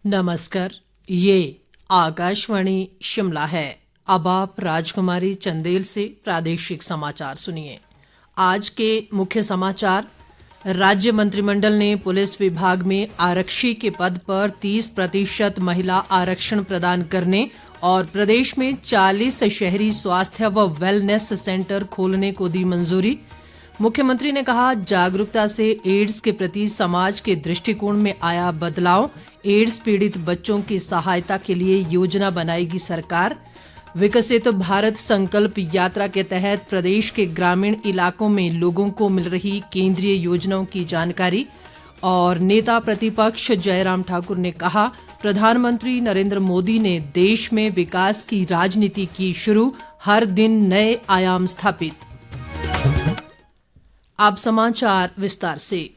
नमस्कार। ये आकाशवाणी शिमला है। अब आप राजकुमारी चंदेल से प्रादेशिक समाचार सुनिए। आज के मुख्य समाचार। राज्य मंत्रिमंडल ने पुलिस विभाग में आरक्षी के पद पर 30% महिला आरक्षण प्रदान करने और प्रदेश में 40 शहरी स्वास्थ्य व वेलनेस सेंटर खोलने को दी मंजूरी। मुख्यमंत्री ने कहा, जागरूकता से एड्स के प्रति समाज के दृष्टिकोण में आया बदलाव। एड्स पीड़ित बच्चों की सहायता के लिए योजना बनाएगी सरकार। विकसित भारत संकल्प यात्रा के तहत प्रदेश के ग्रामीण इलाकों में लोगों को मिल रही केंद्रीय योजनाओं की जानकारी। और नेता प्रतिपक्ष जयराम ठाकुर ने कहा, प्रधानमंत्री नरेंद्र मोदी ने देश में विकास की राजनीति की शुरू, हर दिन नए आयाम स्थापित। अब समाचार विस्तार से।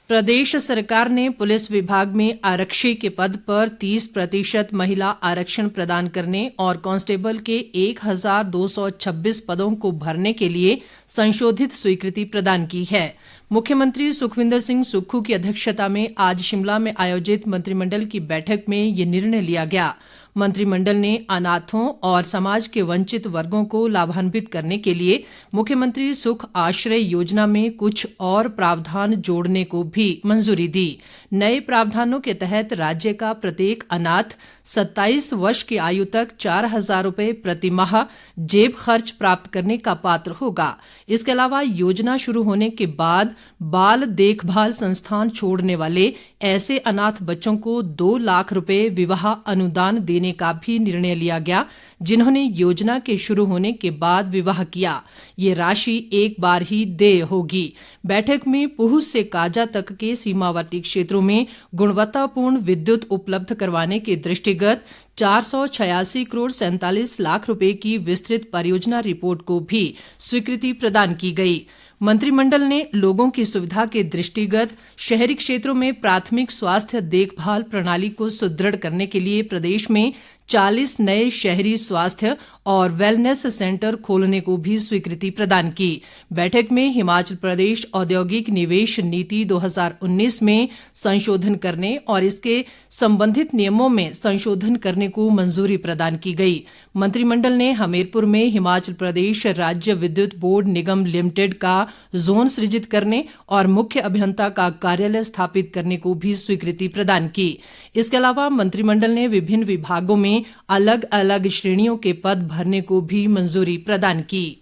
प्रदेश सरकार ने पुलिस विभाग में आरक्षी के पद पर 30% महिला आरक्षण प्रदान करने और कांस्टेबल के 1226 पदों को भरने के लिए संशोधित स्वीकृति प्रदान की है। मुख्यमंत्री सुखविंदर सिंह सुक्खू की अध्यक्षता में आज शिमला में आयोजित मंत्रिमंडल की बैठक में ये निर्णय लिया गया। मंत्रिमंडल ने अनाथों और समाज के वंचित वर्गों को लाभान्वित करने के लिए मुख्यमंत्री सुख आश्रय योजना में कुछ और प्रावधान जोड़ने को भी मंजूरी दी। नए प्रावधानों के तहत राज्य का प्रत्येक अनाथ 27 वर्ष की आयु तक 4,000 रुपये प्रति माह जेब खर्च प्राप्त करने का पात्र होगा। इसके अलावा योजना शुरू होने के बाद बाल देखभाल संस्थान छोड़ने वाले ऐसे अनाथ बच्चों को 2 लाख रुपए विवाह अनुदान देने का भी निर्णय लिया गया, जिन्होंने योजना के शुरू होने के बाद विवाह किया। ये राशि एक बार ही देय होगी। बैठक में पूह से काजा तक के सीमावर्ती क्षेत्रों में गुणवत्तापूर्ण विद्युत उपलब्ध करवाने के दृष्टिगत 486 करोड़ 47 लाख रुपए की विस्तृत परियोजना रिपोर्ट को भी स्वीकृति प्रदान की गई। मंत्रिमंडल ने लोगों की सुविधा के दृष्टिगत शहरी क्षेत्रों में प्राथमिक स्वास्थ्य देखभाल प्रणाली को सुदृढ़ करने के लिए प्रदेश में 40 नए शहरी स्वास्थ्य और वेलनेस सेंटर खोलने को भी स्वीकृति प्रदान की। बैठक में हिमाचल प्रदेश औद्योगिक निवेश नीति 2019 में संशोधन करने और इसके संबंधित नियमों में संशोधन करने को मंजूरी प्रदान की गई। मंत्रिमंडल ने हमीरपुर में हिमाचल प्रदेश राज्य विद्युत बोर्ड निगम लिमिटेड का जोन सृजित करने और मुख्य अभियंता का कार्यालय स्थापित करने को भी स्वीकृति प्रदान की। इसके अलावा मंत्रिमंडल ने विभिन्न विभागों में अलग अलग श्रेणियों के पद भरने को भी मंजूरी प्रदान की।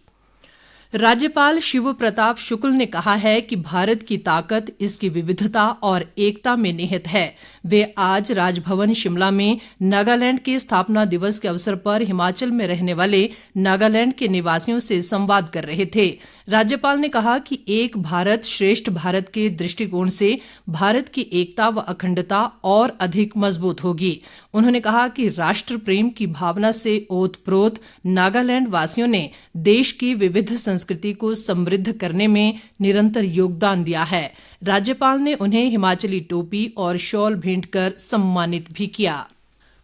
राज्यपाल शिव प्रताप शुक्ल ने कहा है कि भारत की ताकत इसकी विविधता और एकता में निहित है। वे आज राजभवन शिमला में नागालैंड के स्थापना दिवस के अवसर पर हिमाचल में रहने वाले नागालैंड के निवासियों से संवाद कर रहे थे। राज्यपाल ने कहा कि एक भारत श्रेष्ठ भारत के दृष्टिकोण से भारत की एकता व अखंडता और अधिक मजबूत होगी। उन्होंने कहा कि राष्ट्र प्रेम की भावना से ओतप्रोत नागालैंड वासियों ने देश की विविध संस्कृति को समृद्ध करने में निरंतर योगदान दिया है। राज्यपाल ने उन्हें हिमाचली टोपी और शॉल भेंट कर सम्मानित भी किया।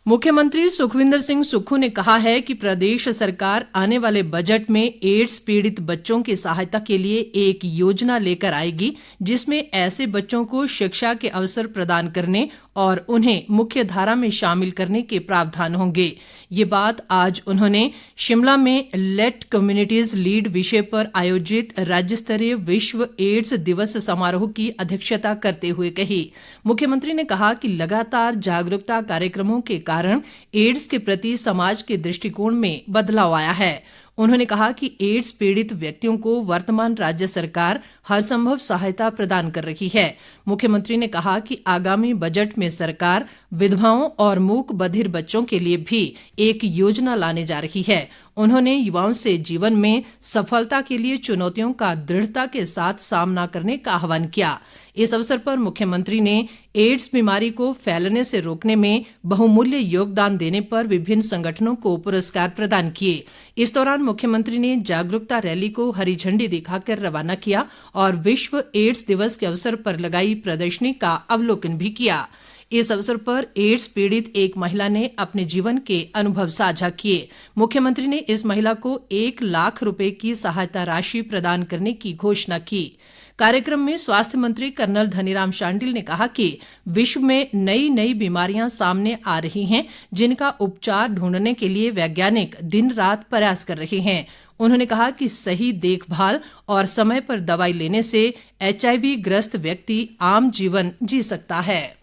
मुख्यमंत्री सुखविंदर सिंह सुक्खू ने कहा है कि प्रदेश सरकार आने वाले बजट में एड्स पीड़ित बच्चों की सहायता के लिए एक योजना लेकर आएगी, जिसमें ऐसे बच्चों को शिक्षा के अवसर प्रदान करने और उन्हें मुख्य धारा में शामिल करने के प्रावधान होंगे। ये बात आज उन्होंने शिमला में लेट कम्युनिटीज लीड विषय पर आयोजित राज्य स्तरीय विश्व एड्स दिवस समारोह की अध्यक्षता करते हुए कही। मुख्यमंत्री ने कहा कि लगातार जागरूकता कार्यक्रमों के कारण एड्स के प्रति समाज के दृष्टिकोण में बदलाव आया है। उन्होंने कहा कि एड्स पीड़ित व्यक्तियों को वर्तमान राज्य सरकार हर संभव सहायता प्रदान कर रही है। मुख्यमंत्री ने कहा कि आगामी बजट में सरकार विधवाओं और मूक बधिर बच्चों के लिए भी एक योजना लाने जा रही है। उन्होंने युवाओं से जीवन में सफलता के लिए चुनौतियों का दृढ़ता के साथ सामना करने का आह्वान किया। इस अवसर पर मुख्यमंत्री ने एड्स बीमारी को फैलने से रोकने में बहुमूल्य योगदान देने पर विभिन्न संगठनों को पुरस्कार प्रदान किए। इस दौरान मुख्यमंत्री ने जागरूकता रैली को हरी झंडी दिखाकर रवाना किया और विश्व एड्स दिवस के अवसर पर लगाई प्रदर्शनी का अवलोकन भी किया। इस अवसर पर एड्स पीड़ित एक महिला ने अपने जीवन के अनुभव साझा किए। मुख्यमंत्री ने इस महिला को 1 लाख रुपए की सहायता राशि प्रदान करने की घोषणा की। कार्यक्रम में स्वास्थ्य मंत्री कर्नल धनीराम शांडिल ने कहा कि विश्व में नई नई बीमारियां सामने आ रही हैं, जिनका उपचार ढूंढने के लिए वैज्ञानिक दिन रात प्रयास कर रहे हैं। उन्होंने कहा कि सही देखभाल और समय पर दवाई लेने से HIV ग्रस्त व्यक्ति आम जीवन जी सकता है।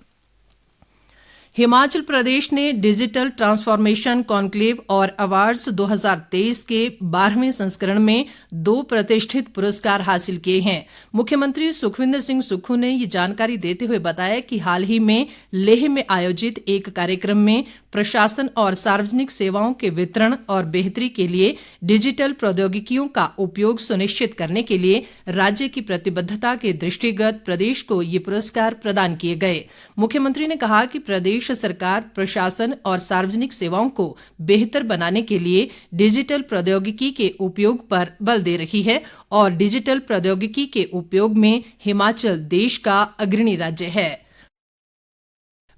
हिमाचल प्रदेश ने डिजिटल ट्रांसफॉर्मेशन कॉन्क्लेव और अवार्ड्स 2023 के 12वें संस्करण में 2 प्रतिष्ठित पुरस्कार हासिल किए हैं। मुख्यमंत्री सुखविंदर सिंह सुक्खू ने ये जानकारी देते हुए बताया कि हाल ही में लेह में आयोजित एक कार्यक्रम में प्रशासन और सार्वजनिक सेवाओं के वितरण और बेहतरी के लिए डिजिटल प्रौद्योगिकियों का उपयोग सुनिश्चित करने के लिए राज्य की प्रतिबद्धता के दृष्टिगत प्रदेश को ये पुरस्कार प्रदान किए गए। मुख्यमंत्री ने कहा कि प्रदेश सरकार प्रशासन और सार्वजनिक सेवाओं को बेहतर बनाने के लिए डिजिटल प्रौद्योगिकी के उपयोग पर बल दे रही है और डिजिटल प्रौद्योगिकी के उपयोग में हिमाचल देश का अग्रणी राज्य है।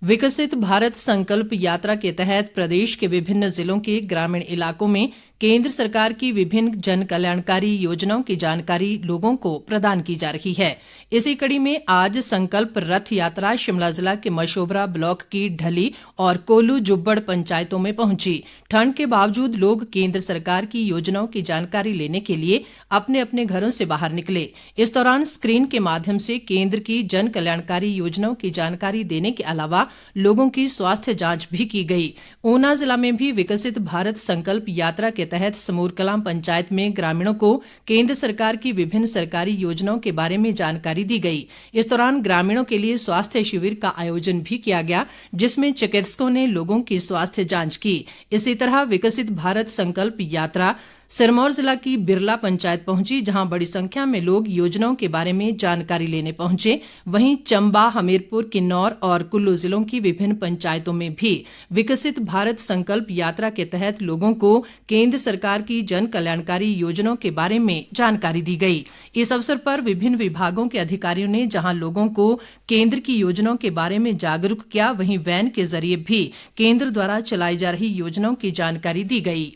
विकसित भारत संकल्प यात्रा के तहत प्रदेश के विभिन्न जिलों के ग्रामीण इलाकों में केंद्र सरकार की विभिन्न जन कल्याणकारी योजनाओं की जानकारी लोगों को प्रदान की जा रही है। इसी कड़ी में आज संकल्प रथ यात्रा शिमला जिला के मशोबरा ब्लॉक की ढली और कोलू जुब्बड़ पंचायतों में पहुंची। ठंड के बावजूद लोग केंद्र सरकार की योजनाओं की जानकारी लेने के लिए अपने अपने घरों से बाहर निकले। इस दौरान स्क्रीन के माध्यम से केंद्र की जन कल्याणकारी योजनाओं की जानकारी देने के अलावा लोगों की स्वास्थ्य जांच भी की गई। ऊना जिला में भी विकसित भारत संकल्प यात्रा के तहत समूर कलां पंचायत में ग्रामीणों को केंद्र सरकार की विभिन्न सरकारी योजनाओं के बारे में जानकारी दी गई। इस दौरान ग्रामीणों के लिए स्वास्थ्य शिविर का आयोजन भी किया गया, जिसमें चिकित्सकों ने लोगों की स्वास्थ्य जांच की। इसी तरह विकसित भारत संकल्प यात्रा सिरमौर जिला की बिरला पंचायत पहुंची, जहां बड़ी संख्या में लोग योजनाओं के बारे में जानकारी लेने पहुंचे। वहीं चंबा, हमीरपुर, किन्नौर और कुल्लू जिलों की विभिन्न पंचायतों में भी विकसित भारत संकल्प यात्रा के तहत लोगों को केंद्र सरकार की जन कल्याणकारी योजनाओं के बारे में जानकारी दी गई। इस अवसर पर विभिन्न विभागों के अधिकारियों ने जहां लोगों को केंद्र की योजनाओं के बारे में जागरूक किया, वहीं वैन के जरिए भी केंद्र द्वारा चलाई जा रही योजनाओं की जानकारी दी गई।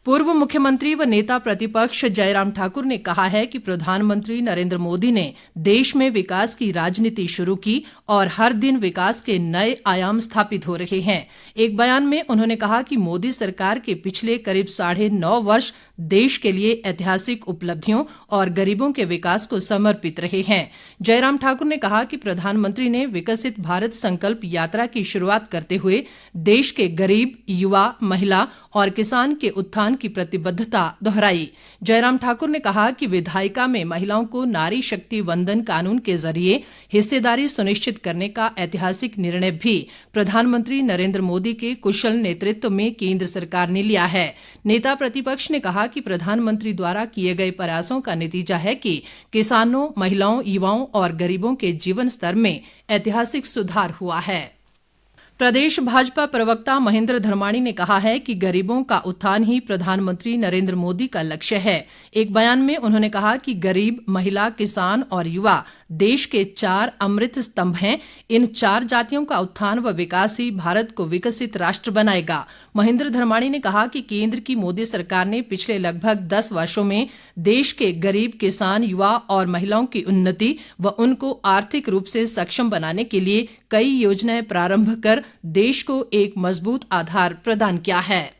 पूर्व मुख्यमंत्री व नेता प्रतिपक्ष जयराम ठाकुर ने कहा है कि प्रधानमंत्री नरेंद्र मोदी ने देश में विकास की राजनीति शुरू की और हर दिन विकास के नए आयाम स्थापित हो रहे हैं। एक बयान में उन्होंने कहा कि मोदी सरकार के पिछले करीब 9.5 वर्ष देश के लिए ऐतिहासिक उपलब्धियों और गरीबों के विकास को समर्पित रहे हैं। जयराम ठाकुर ने कहा कि प्रधानमंत्री ने विकसित भारत संकल्प यात्रा की शुरुआत करते हुए देश के गरीब, युवा, महिला और किसान के उत्थान की प्रतिबद्धता दोहराई। जयराम ठाकुर ने कहा कि विधायिका में महिलाओं को नारी शक्ति वंदन कानून के जरिए हिस्सेदारी सुनिश्चित करने का ऐतिहासिक निर्णय भी प्रधानमंत्री नरेंद्र मोदी के कुशल नेतृत्व में केंद्र सरकार ने लिया है। नेता प्रतिपक्ष ने कहा कि प्रधानमंत्री द्वारा किए गए प्रयासों का नतीजा है कि किसानों, महिलाओं, युवाओं और गरीबों के जीवन स्तर में ऐतिहासिक सुधार हुआ है। प्रदेश भाजपा प्रवक्ता महेंद्र धर्माणी ने कहा है कि गरीबों का उत्थान ही प्रधानमंत्री नरेंद्र मोदी का लक्ष्य है। एक बयान में उन्होंने कहा कि गरीब, महिला, किसान और युवा देश के 4 अमृत स्तंभ हैं। इन 4 जातियों का उत्थान व विकास ही भारत को विकसित राष्ट्र बनाएगा। महेंद्र धर्माणी ने कहा कि केंद्र की मोदी सरकार ने पिछले लगभग 10 वर्षों में देश के गरीब, किसान, युवा और महिलाओं की उन्नति व उनको आर्थिक रूप से सक्षम बनाने के लिए कई योजनाएं प्रारंभ कर देश को एक मजबूत आधार प्रदान किया है।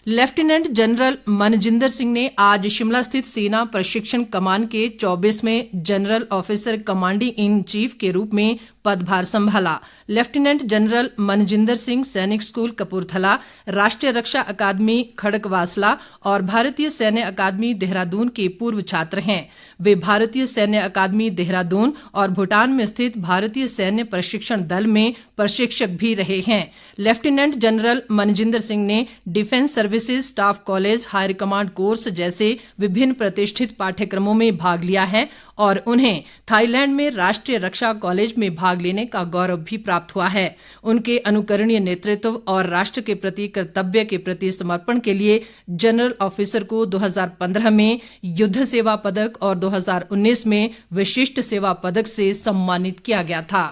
लेफ्टिनेंट जनरल मनजिंदर सिंह ने आज शिमला स्थित सेना प्रशिक्षण कमान के 24वें general officer commanding in chief के रूप में पदभार संभाला। लेफ्टिनेंट जनरल मनजिंदर सिंह सैनिक स्कूल कपूरथला, राष्ट्रीय रक्षा अकादमी खड़गवासला और भारतीय सैन्य अकादमी देहरादून के पूर्व छात्र हैं। वे भारतीय सैन्य अकादमी देहरादून और भूटान में स्थित भारतीय सैन्य प्रशिक्षण दल में प्रशिक्षक भी रहे हैं। लेफ्टिनेंट जनरल मनजिंदर सिंह ने defence services staff college, higher command course जैसे विभिन्न प्रतिष्ठित पाठ्यक्रमों में भाग लिया है और उन्हें थाईलैंड में राष्ट्रीय रक्षा कॉलेज में भाग लेने का गौरव भी प्राप्त हुआ है। उनके अनुकरणीय नेतृत्व और राष्ट्र के प्रति कर्तव्य के प्रति समर्पण के लिए जनरल ऑफिसर को 2015 में युद्ध सेवा पदक और 2019 में विशिष्ट सेवा पदक से सम्मानित किया गया था।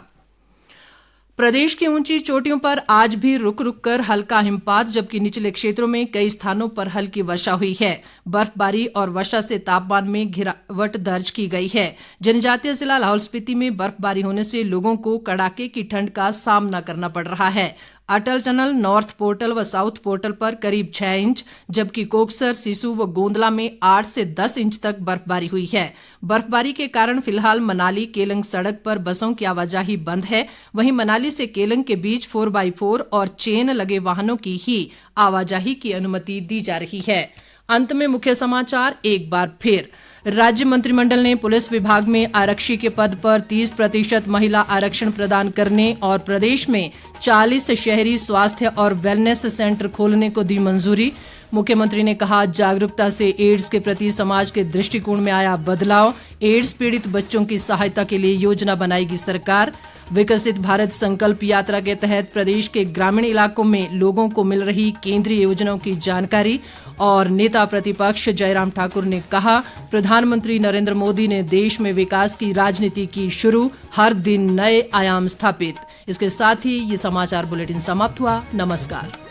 प्रदेश की ऊंची चोटियों पर आज भी रुक रुक कर हल्का हिमपात, जबकि निचले क्षेत्रों में कई स्थानों पर हल्की वर्षा हुई है। बर्फबारी और वर्षा से तापमान में गिरावट दर्ज की गई है। जनजातीय जिला लाहौल स्पीति में बर्फबारी होने से लोगों को कड़ाके की ठंड का सामना करना पड़ रहा है। अटल टनल, नॉर्थ पोर्टल व साउथ पोर्टल पर करीब 6 इंच, जबकि कोकसर, सिसु व गोंदला में 8 से 10 इंच तक बर्फबारी हुई है। बर्फबारी के कारण फिलहाल मनाली केलंग सड़क पर बसों की आवाजाही बंद है। वहीं मनाली से केलंग के बीच 4x4 और चेन लगे वाहनों की ही आवाजाही की अनुमति दी जा रही है। अंत में मुख्य समाचार एक बार फिर। राज्य मंत्रिमंडल ने पुलिस विभाग में आरक्षी के पद पर 30% महिला आरक्षण प्रदान करने और प्रदेश में 40 शहरी स्वास्थ्य और वेलनेस सेंटर खोलने को दी मंजूरी। मुख्यमंत्री ने कहा, जागरूकता से एड्स के प्रति समाज के दृष्टिकोण में आया बदलाव। एड्स पीड़ित बच्चों की सहायता के लिए योजना बनाएगी सरकार। विकसित भारत संकल्प यात्रा के तहत प्रदेश के ग्रामीण इलाकों में लोगों को मिल रही केंद्रीय योजनाओं की जानकारी। और नेता प्रतिपक्ष जयराम ठाकुर ने कहा, प्रधानमंत्री नरेंद्र मोदी ने देश में विकास की राजनीति की शुरू, हर दिन नए आयाम स्थापित। इसके साथ ही ये समाचार बुलेटिन समाप्त हुआ। नमस्कार।